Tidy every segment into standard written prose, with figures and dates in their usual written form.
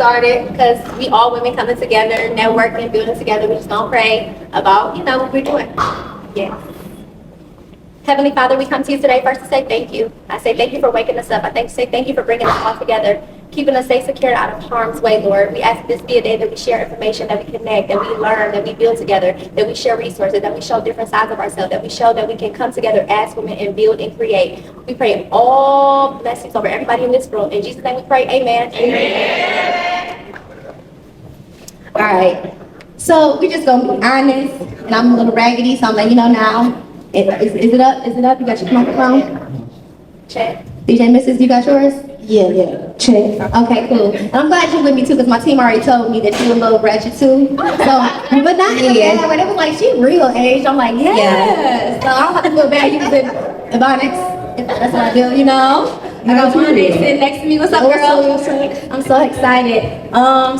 started because we all women coming together, networking, building together. We just gonna pray about, what we're doing. Yes. Heavenly Father, we come to you today first to say thank you. I say thank you for waking us up. Say thank you for bringing us all together, keeping us safe, secure, out of harm's way, Lord. We ask this be a day that we share information, that we connect, that we learn, that we build together, that we share resources, that we show different sides of ourselves, that we show that we can come together as women and build and create. We pray all blessings over everybody in this room. In Jesus' name we pray, amen. Amen. All right. So we just gonna be honest, and I'm a little raggedy, so I'm letting you know now. Is it up? Is it up? You got your microphone? Check. DJ Mrs., you got yours? Yeah. Check. Okay, cool. And I'm glad you're with me too, because my team already told me that you a little ratchet too. So, but not in a bad way. They was like, she real age. I'm like, yes. So I don't have to feel bad. You can say Ebonics. That's what I do, I got Wande sitting next to me. What's up, girl? I'm so excited.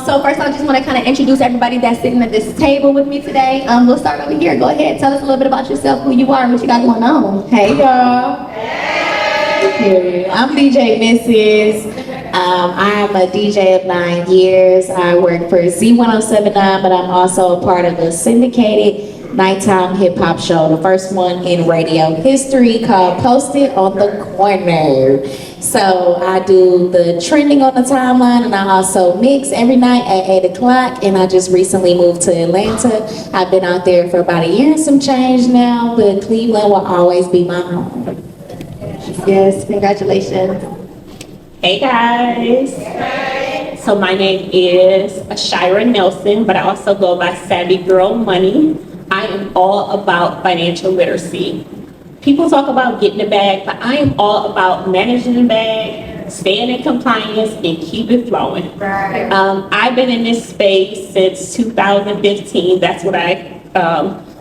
So first I just want to kind of introduce everybody that's sitting at this table with me today. We'll start over here. Go ahead. Tell us a little bit about yourself, who you are, and what you got going on. Hey, y'all. Hey. I'm DJ Mrs. I'm a DJ of 9 years. I work for Z1079, but I'm also a part of the syndicated nighttime hip-hop show, the first one in radio history, called Posted on the Corner. So I do the trending on the timeline, and I also mix every night at 8 o'clock, and I just recently moved to Atlanta. I've been out there for about a year and some change now, but Cleveland will always be my home. Yes, congratulations. Hey guys. So my name is Ashira Nelson, but I also go by Savvy Girl Money. I am all about financial literacy. People talk about getting the bag, but I am all about managing the bag, staying in compliance, and keep it flowing. Right. I've been in this space since 2015. That's when I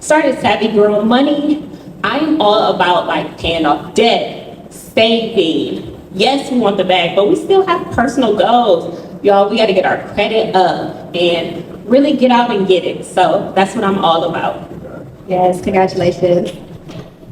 started Savvy Girl Money. I am all about paying off debt, saving. Yes, we want the bag, but we still have personal goals. Y'all, we got to get our credit up and really get out and get it. So that's what I'm all about. Yes, congratulations.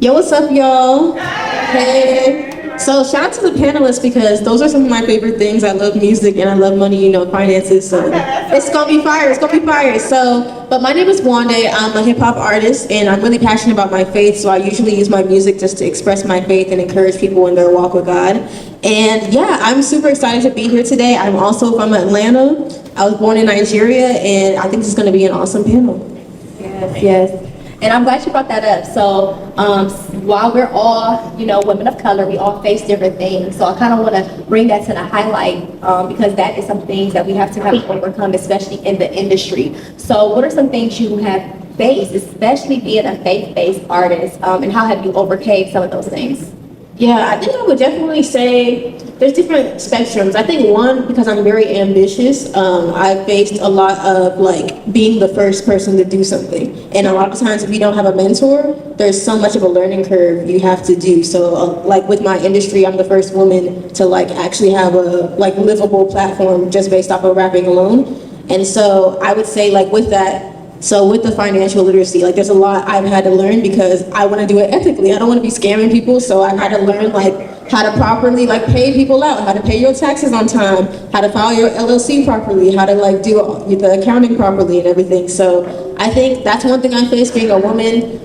Yo, what's up, y'all? Hey. So shout out to the panelists, because those are some of my favorite things. I love music and I love money, finances. So it's gonna be fire. It's gonna be fire. So, but my name is Wande. I'm a hip hop artist, and I'm really passionate about my faith. So I usually use my music just to express my faith and encourage people in their walk with God. And yeah, I'm super excited to be here today. I'm also from Atlanta. I was born in Nigeria, and I think this is gonna be an awesome panel. Yes. And I'm glad you brought that up. So while we're all, women of color, we all face different things. So I kind of want to bring that to the highlight because that is some things that we have to overcome, especially in the industry. So what are some things you have faced, especially being a faith-based artist, and how have you overcame some of those things? Yeah, I think I would definitely say there's different spectrums. I think one, because I'm very ambitious, I faced a lot of being the first person to do something. And a lot of times if you don't have a mentor, there's so much of a learning curve you have to do. So with my industry, I'm the first woman to actually have a livable platform just based off of rapping alone. And so I would say with that, so with the financial literacy, there's a lot I've had to learn, because I want to do it ethically. I don't want to be scamming people, so I've had to learn how to properly pay people out, how to pay your taxes on time, how to file your LLC properly, how to do the accounting properly and everything. So I think that's one thing I face being a woman,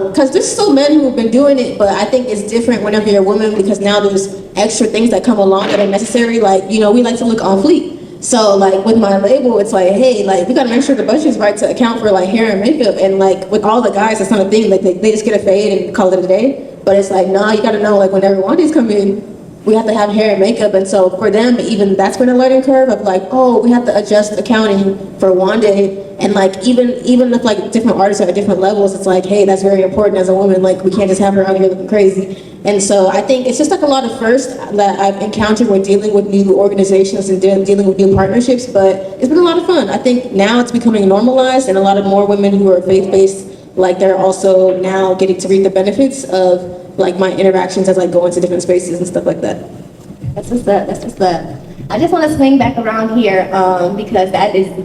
because there's still men who have been doing it, but I think it's different whenever you're a woman, because now there's extra things that come along that are necessary. We like to look on fleek. So with my label, it's hey, we gotta make sure the budget's right to account for hair and makeup. And with all the guys, that's not a thing. They just get a fade and call it a day. But it's nah, you gotta know whenever Wande's come in, we have to have hair and makeup. And so for them, even that's been a learning curve of oh, we have to adjust accounting for Wande. And even if different artists are at different levels, it's hey, that's very important as a woman. We can't just have her out here looking crazy. And so I think it's just a lot of firsts that I've encountered when dealing with new organizations and dealing with new partnerships, but it's been a lot of fun. I think now it's becoming normalized, and a lot of more women who are faith-based, they're also now getting to reap the benefits of my interactions as I go into different spaces and stuff like that. That's what's up. I just want to swing back around here because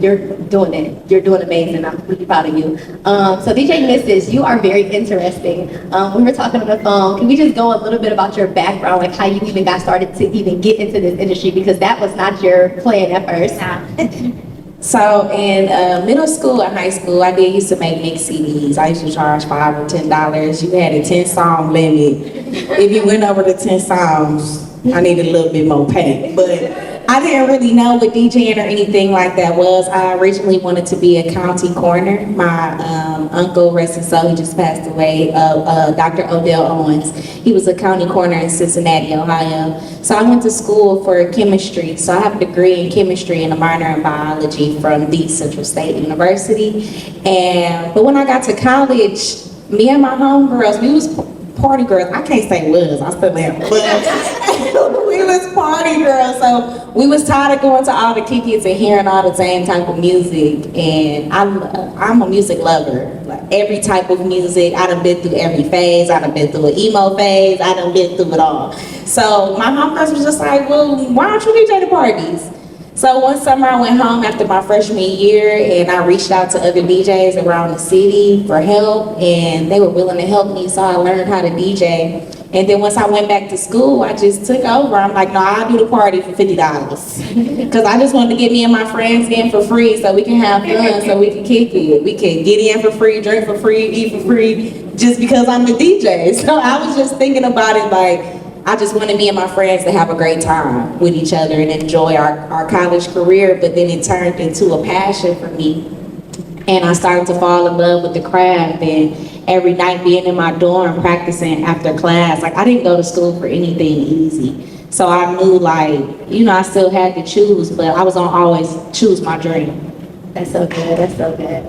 you're doing it. You're doing amazing. I'm really proud of you. So DJ Mrs., you are very interesting. We were talking on the phone. Can we just go a little bit about your background, like how you even got started to even get into this industry, because that was not your plan at first. So in middle school and high school, I did used to make mix CDs. I used to charge $5 or $10. You had a 10-song limit. If you went over the 10 songs, I needed a little bit more pay. But I didn't really know what DJing or anything like that was. I originally wanted to be a county coroner. My uncle, rest his soul, he just passed away, Dr. Odell Owens. He was a county coroner in Cincinnati, Ohio. So I went to school for chemistry. So I have a degree in chemistry and a minor in biology from the Central State University. But when I got to college, me and my homegirls, we was party girls. I can't say was, I still am, but we was party girls. So we was tired of going to all the kickies and hearing all the same type of music. And I'm a music lover. Like every type of music. I done been through every phase. I done been through an emo phase. I done been through it all. So my homegirls was just like, well, why don't you DJ the parties? So one summer I went home after my freshman year and I reached out to other DJs around the city for help, and they were willing to help me, so I learned how to DJ. And then once I went back to school, I just took over. I'm like, no, I'll do the party for $50. Because I just wanted to get me and my friends in for free so we can have fun, so we can kick it. We can get in for free, drink for free, eat for free, just because I'm a DJ. So I was just thinking about it like, I just wanted me and my friends to have a great time with each other and enjoy our college career, but then it turned into a passion for me. And I started to fall in love with the craft, and every night being in my dorm practicing after class, like I didn't go to school for anything easy. So I knew like, I still had to choose, but I was gonna always choose my dream. That's so good, that's so good.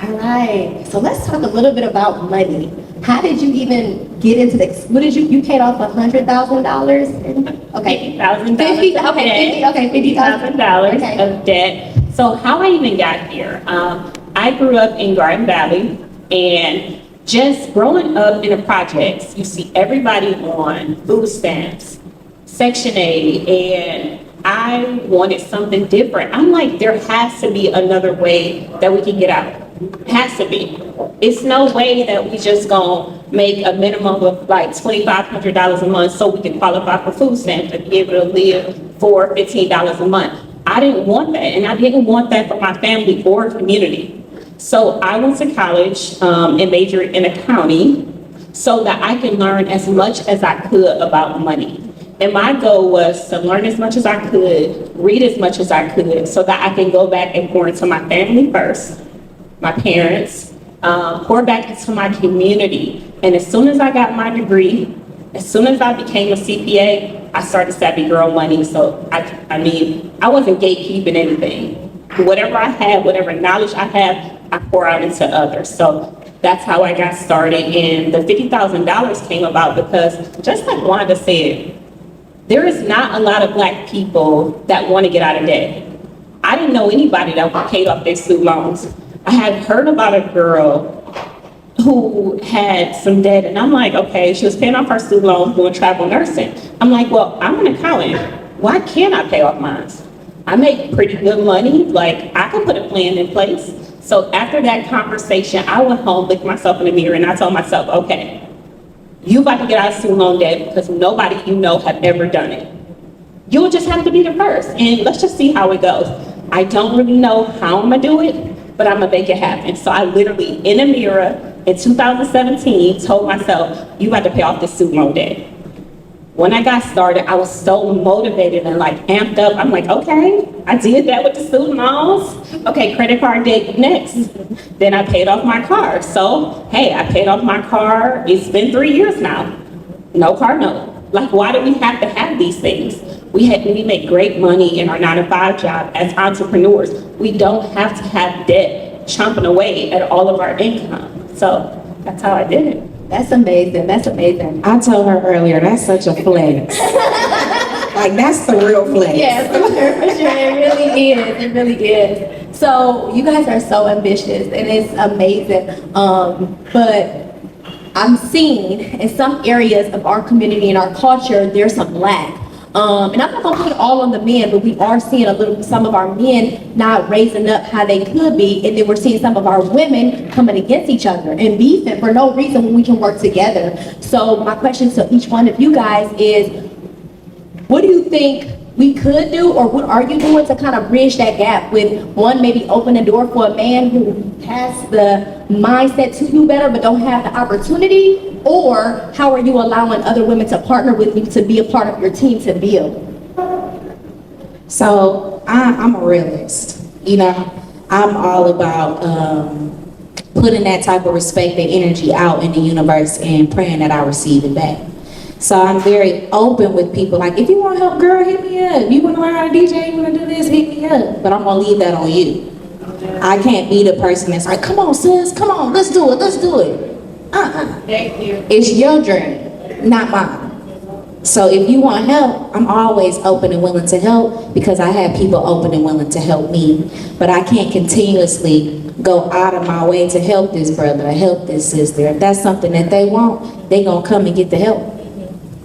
All right, so let's talk a little bit about money. How did you even get into this? What did you paid off $100,000? Okay. $50,000. $50,000 of debt. So how I even got here, I grew up in Garden Valley, and just growing up in the projects, you see everybody on food stamps, Section 8, and I wanted something different. I'm like, there has to be another way that we can get out. Has to be. It's no way that we just gonna make a minimum of like $2,500 a month so we can qualify for food stamps and be able to live for $15 a month. I didn't want that, and I didn't want that for my family or community. So I went to college and majored in accounting so that I could learn as much as I could about money. And my goal was to learn as much as I could, read as much as I could, so that I can go back and pour into my family first, my parents, pour back into my community. And as soon as I got my degree, as soon as I became a CPA, I started Savvy Girl Money. So I wasn't gatekeeping anything. Whatever I had, whatever knowledge I had, I pour out into others. So that's how I got started. And the $50,000 came about because, just like Wanda said, there is not a lot of Black people that want to get out of debt. I didn't know anybody that paid off their student loans. I had heard about a girl who had some debt, and I'm like, okay, she was paying off her student loans doing travel nursing. I'm like, well, I'm an accountant. Why can't I pay off mine? I make pretty good money. Like, I can put a plan in place. So after that conversation, I went home, looked myself in the mirror, and I told myself, okay, you about to get out of student loan debt because nobody you know have ever done it. You'll just have to be the first, and let's just see how it goes. I don't really know how I'm gonna do it, but I'm gonna make it happen. So I literally, in a mirror, in 2017, told myself, you got to pay off this student loan debt. When I got started, I was so motivated and like amped up. I'm like, okay, I did that with the student loans. Okay, credit card debt next. Then I paid off my car. So, hey, I paid off my car. It's been 3 years now. No car note. Like, why do we have to have these things? We make great money in our 9-to-5 job as entrepreneurs. We don't have to have debt chomping away at all of our income. So that's how I did it. That's amazing. That's amazing. I told her earlier, that's such a flex. Like, that's the real flex. Yeah, for sure, for sure. It really is. It really is. So you guys are so ambitious, and it's amazing. But I'm seeing in some areas of our community and our culture, there's some lack. And I'm not gonna put it all on the men, but we are seeing some of our men not raising up how they could be, and then we're seeing some of our women coming against each other and beefing for no reason when we can work together. So my question to each one of you guys is, what do you think we could do, or what are you doing to kind of bridge that gap with, one, maybe open a door for a man who has the mindset to do better but don't have the opportunity, or how are you allowing other women to partner with you to be a part of your team to build? So I'm a realist. You know, I'm all about putting that type of respect and energy out in the universe and praying that I receive it back. So I'm very open with people. Like, if you want help, girl, hit me up. You want to learn how to DJ, you want to do this, hit me up. But I'm going to leave that on you. I can't be the person that's like, come on, sis, come on, let's do it, let's do it. Thank you. It's your journey, not mine. So if you want help, I'm always open and willing to help, because I have people open and willing to help me. But I can't continuously go out of my way to help this brother or help this sister. If that's something that they want, they gonna come and get the help.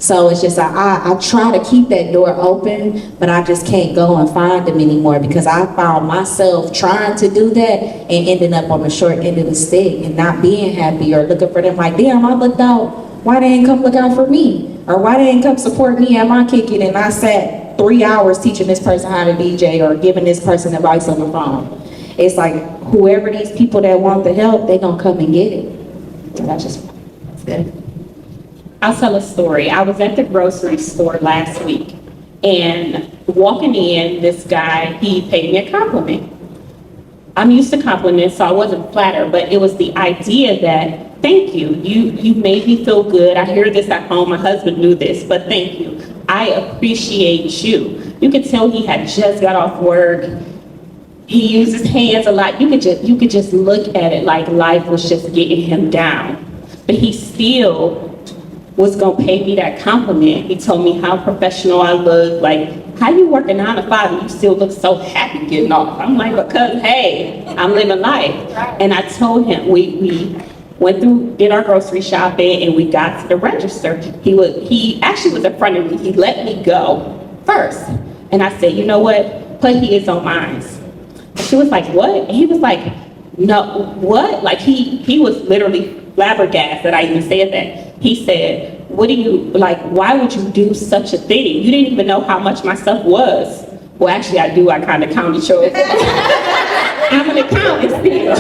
So it's just, I try to keep that door open, but I just can't go and find them anymore, because I found myself trying to do that and ending up on the short end of the stick and not being happy, or looking for them like, damn, I looked out. Why they ain't come look out for me? Or why they ain't come support me at my kicking, and I sat 3 hours teaching this person how to DJ or giving this person advice on the phone. It's like, whoever these people that want the help, they gonna come and get it. So that's good. I'll tell a story. I was at the grocery store last week, and walking in, this guy, he paid me a compliment. I'm used to compliments, so I wasn't flattered, but it was the idea that, thank you, you made me feel good. I hear this at home, my husband knew this, but thank you. I appreciate you. You could tell he had just got off work. He used his hands a lot. You could just look at it like life was just getting him down. But he still was gonna pay me that compliment. He told me how professional I look, like, how you working 9 to 5 and you still look so happy getting off? I'm like, because hey, I'm living life. And I told him, we went through, did our grocery shopping, and we got to the register. He actually was in front of me. He let me go first. And I said, you know what? Put his on mine. And she was like, what? And he was like, no, what? Like he was literally flabbergasted that I even said that. He said, what do you, like, why would you do such a thing? You didn't even know how much my stuff was. Well, actually I do, I kind of counted yours. I'm an accountant still,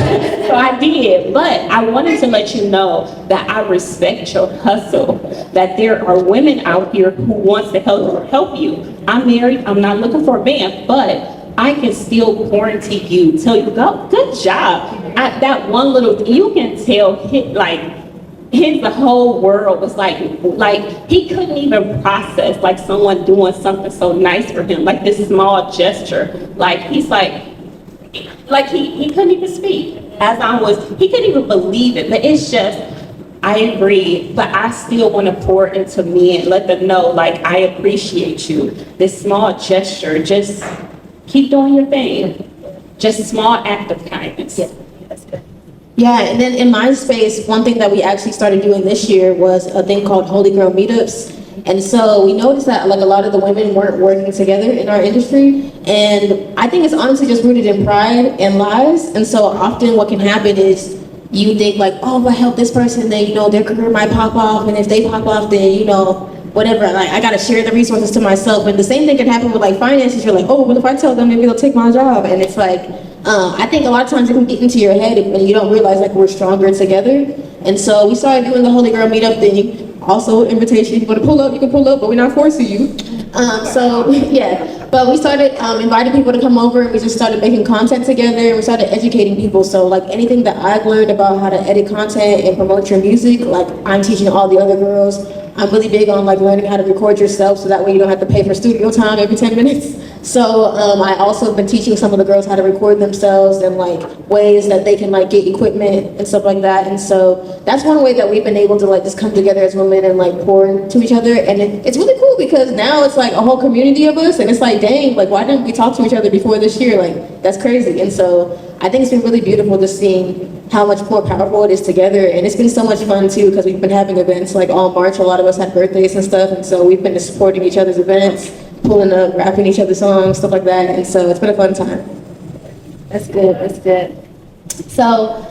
so I did. But I wanted to let you know that I respect your hustle, that there are women out here who wants to help you. I'm married, I'm not looking for a man, but I can still quarantine you, tell you, go, good job. That one little, you can tell, the whole world was like he couldn't even process like someone doing something so nice for him, like this small gesture. Like he's like he couldn't even speak. He couldn't even believe it. But it's just, I agree, but I still want to pour into me and let them know, like, I appreciate you. This small gesture, just keep doing your thing. Just a small act of kindness. Yeah, that's good. Yeah, and then in my space, one thing that we actually started doing this year was a thing called Holy Girl Meetups. And so we noticed that like a lot of the women weren't working together in our industry. And I think it's honestly just rooted in pride and lies. And so often what can happen is you think like, oh, if I help this person, then, their career might pop off. And if they pop off, then, whatever, like I gotta share the resources to myself. And the same thing can happen with like finances. You're like, oh, well, if I tell them, maybe they'll take my job. And it's like, I think a lot of times it can get into your head and you don't realize like we're stronger together. And so we started doing the Holy Girl Meetup thing. Also, invitation, if you want to pull up, you can pull up, but we're not forcing you. But we started inviting people to come over, and we just started making content together, and we started educating people. So like anything that I've learned about how to edit content and promote your music, like I'm teaching all the other girls. I'm really big on like learning how to record yourself, so that way you don't have to pay for studio time every 10 minutes. So I also have been teaching some of the girls how to record themselves and like ways that they can like get equipment and stuff like that. And so that's one way that we've been able to like just come together as women and like pour into each other. And it's really cool because now it's like a whole community of us, and it's like, dang, like why didn't we talk to each other before this year? Like that's crazy. And so I think it's been really beautiful just seeing how much more powerful it is together. And it's been so much fun too, because we've been having events like all March. A lot of us had birthdays and stuff, and so we've been supporting each other's events, pulling up, rapping each other's songs, stuff like that. And so it's been a fun time. That's good. That's good. So,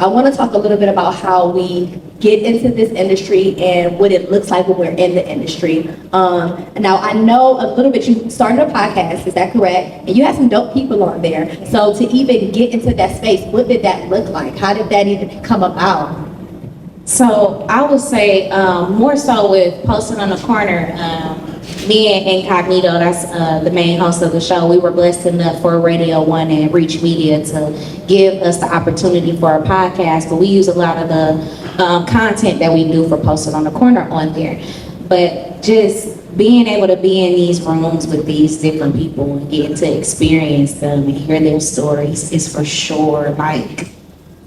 I want to talk a little bit about how we get into this industry and what it looks like when we're in the industry. Now, I know a little bit, you started a podcast, is that correct? And you had some dope people on there. So to even get into that space, what did that look like? How did that even come about? So I would say more so with Posting on the Corner, me and Incognito, that's the main host of the show, we were blessed enough for Radio 1 and Reach Media to give us the opportunity for a podcast, but we use a lot of the content that we do for Posting on the Corner on there. But just being able to be in these rooms with these different people and getting to experience them and hear their stories is for sure, like,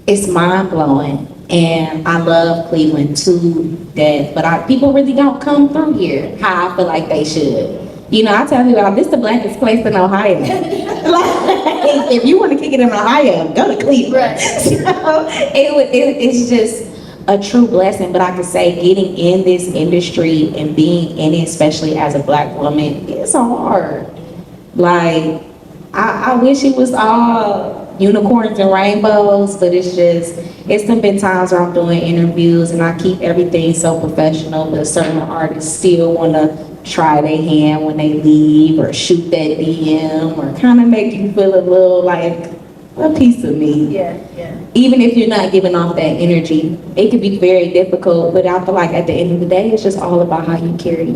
it's mind-blowing. And I love Cleveland to death, but people really don't come through here how I feel like they should. You know, I tell people, this is the blackest place in Ohio. Like, if you want to kick it in Ohio, go to Cleveland. Right. So it's just a true blessing. But I can say getting in this industry and being in it, especially as a black woman, it's hard. Like, I wish it was all unicorns and rainbows, but it's been times where I'm doing interviews and I keep everything so professional, but certain artists still want to try their hand when they leave or shoot that DM or kind of make you feel a little like a piece of me. Yeah, yeah. Even if you're not giving off that energy, it can be very difficult, but I feel like at the end of the day, it's just all about how you carry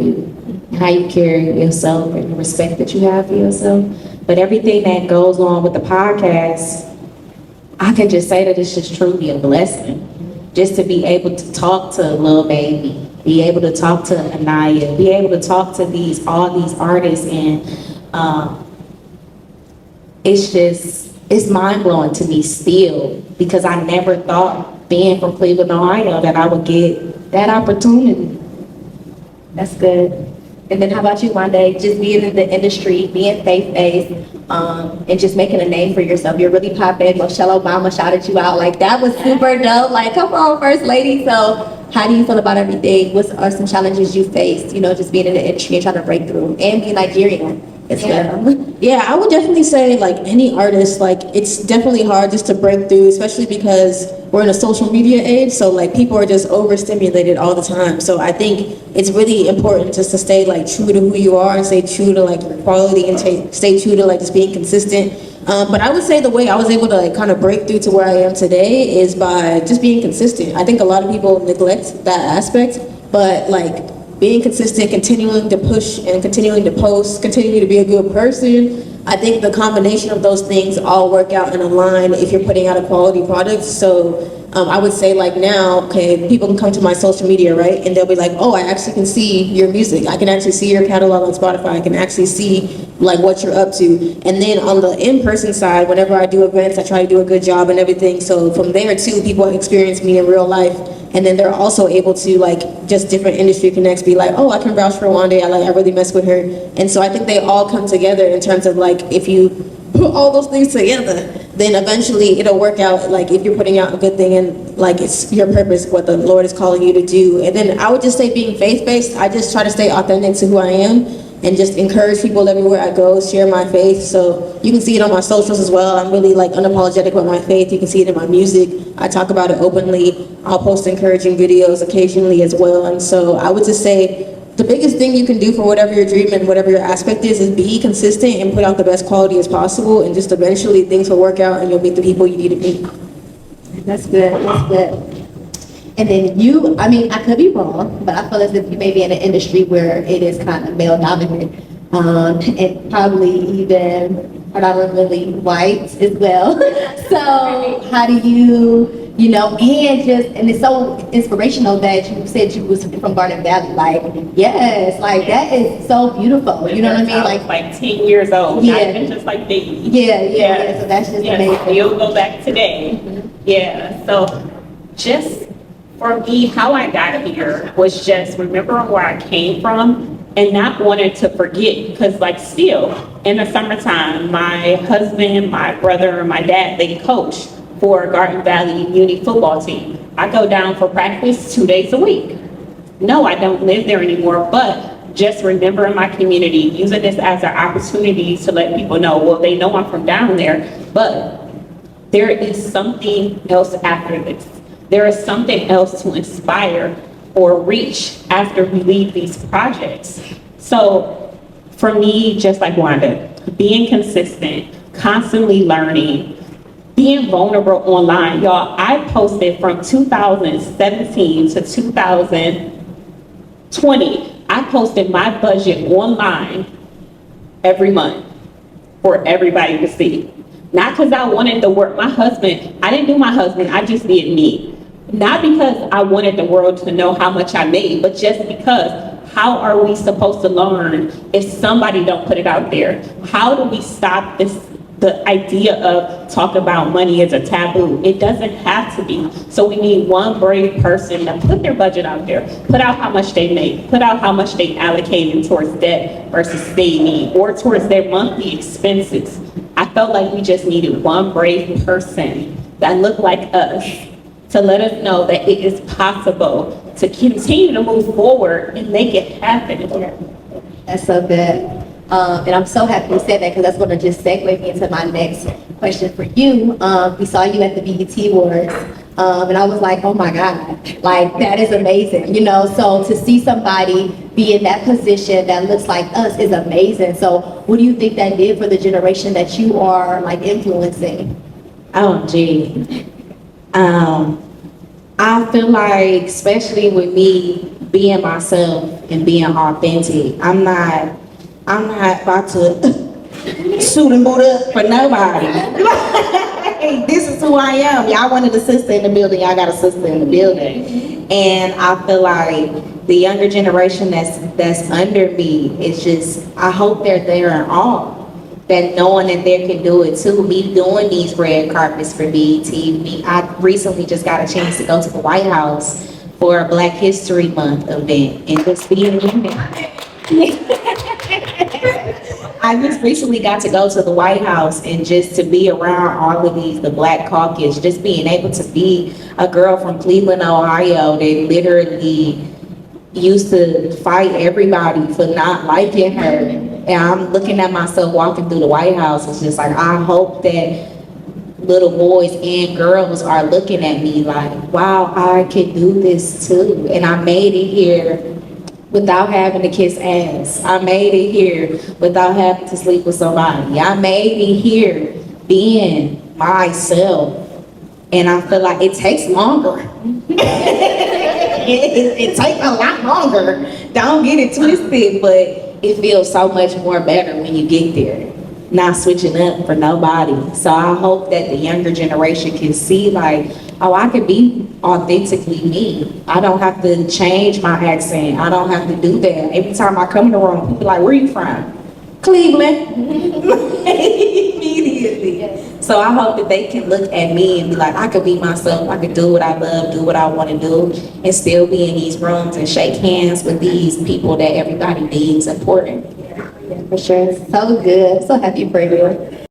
how you carry yourself and the respect that you have for yourself. But everything that goes on with the podcast, I can just say that it's just truly a blessing. Just to be able to talk to Lil Baby, be able to talk to Anaya, be able to talk to all these artists, and it's mind-blowing to me still, because I never thought, being from Cleveland, Ohio, that I would get that opportunity. That's good. And then how about you, Wande? Just being in the industry, being faith-based, and just making a name for yourself. You're really popping. Michelle Obama shouted you out. Like, that was super dope. Like, come on, First Lady. So how do you feel about everything? What are some challenges you faced, just being in the industry and trying to break through and be Nigerian as well? Yeah, I would definitely say, like any artist, like it's definitely hard just to break through, especially because we're in a social media age, so like people are just overstimulated all the time. So I think it's really important just to stay like true to who you are and stay true to like your quality and stay true to like just being consistent. But I would say the way I was able to like kind of break through to where I am today is by just being consistent. I think a lot of people neglect that aspect, but like being consistent, continuing to push and continuing to post, continuing to be a good person. I think the combination of those things all work out and align if you're putting out a quality product. So I would say like now, okay, people can come to my social media, right? And they'll be like, oh, I actually can see your music. I can actually see your catalog on Spotify. I can actually see like what you're up to. And then on the in-person side, whenever I do events, I try to do a good job and everything. So from there too, people experience me in real life. And then they're also able to like just different industry connects be like, oh, I can vouch for Wande. I really mess with her. And so I think they all come together in terms of like, if you put all those things together, then eventually it'll work out. Like if you're putting out a good thing and like it's your purpose, what the Lord is calling you to do. And then I would just say being faith-based, I just try to stay authentic to who I am and just encourage people everywhere I go, share my faith. So you can see it on my socials as well. I'm really like unapologetic about my faith. You can see it in my music. I talk about it openly. I'll post encouraging videos occasionally as well. And so I would just say the biggest thing you can do for whatever your dream and whatever your aspect is be consistent and put out the best quality as possible. And just eventually things will work out and you'll meet the people you need to meet. That's good. That's good. And then you, I mean, I could be wrong, but I feel as if you may be in an industry where it is kind of male dominant, and probably even predominantly white as well. So how do you, and it's so inspirational that you said you was from Garden Valley. Like, yes, like that is so beautiful. You know what I mean? Like 10 years old. Yeah. Not even just like baby. Yeah. So that's just amazing. You'll go back today. Mm-hmm. Yeah. So just for me, how I got here was just remembering where I came from and not wanting to forget, because like still in the summertime, my husband, my brother, and my dad, they coach for Garden Valley Uni football team. I go down for practice 2 days a week. No, I don't live there anymore, but just remembering my community, using this as an opportunity to let people know, well, they know I'm from down there, but there is something else after this. There is something else to inspire or reach after we leave these projects. So for me, just like Wanda, being consistent, constantly learning, being vulnerable online. Y'all, I posted from 2017 to 2020. I posted my budget online every month for everybody to see. Not because I wanted the work, I didn't do my husband, I just did me. Not because I wanted the world to know how much I made, but just because how are we supposed to learn if somebody don't put it out there? How do we stop the idea of talk about money as a taboo? It doesn't have to be. So we need one brave person to put their budget out there, put out how much they make, put out how much they allocated towards debt versus saving or towards their monthly expenses. I felt like we just needed one brave person that looked like us to let us know that it is possible to continue to move forward and make it happen. That's so good. And I'm so happy you said that because that's going to just segue me into my next question for you. We saw you at the BET Awards, and I was like, oh my God, like that is amazing, you know? So to see somebody be in that position that looks like us is amazing. So what do you think that did for the generation that you are like influencing? Oh, gee. I feel like, especially with me being myself and being authentic, I'm not about to suit and boot up for nobody. Hey, this is who I am. Y'all wanted a sister in the building, y'all got a sister in the building. And I feel like the younger generation that's under me is just, I hope they're there in awe. That knowing that they can do it too. Me doing these red carpets for BET. I recently just got a chance to go to the White House for a Black History Month event and just being in there. I just recently got to go to the White House and just to be around all of the Black caucus, just being able to be a girl from Cleveland, Ohio that literally used to fight everybody for not liking her. And I'm looking at myself walking through the White House. It's just like, I hope that little boys and girls are looking at me like, wow, I can do this too. And I made it here without having to kiss ass. I made it here without having to sleep with somebody. I made it here being myself. And I feel like it takes longer. It takes a lot longer. Don't get it twisted, but it feels so much more better when you get there. Not switching up for nobody. So I hope that the younger generation can see like, oh, I can be authentically me. I don't have to change my accent. I don't have to do that. Every time I come in the room, people are like, where you from? Cleveland. Immediately. So I hope that they can look at me and be like, I could be myself. I could do what I love, do what I want to do, and still be in these rooms and shake hands with these people that everybody deems important. Yeah, for sure. So good. So happy for you.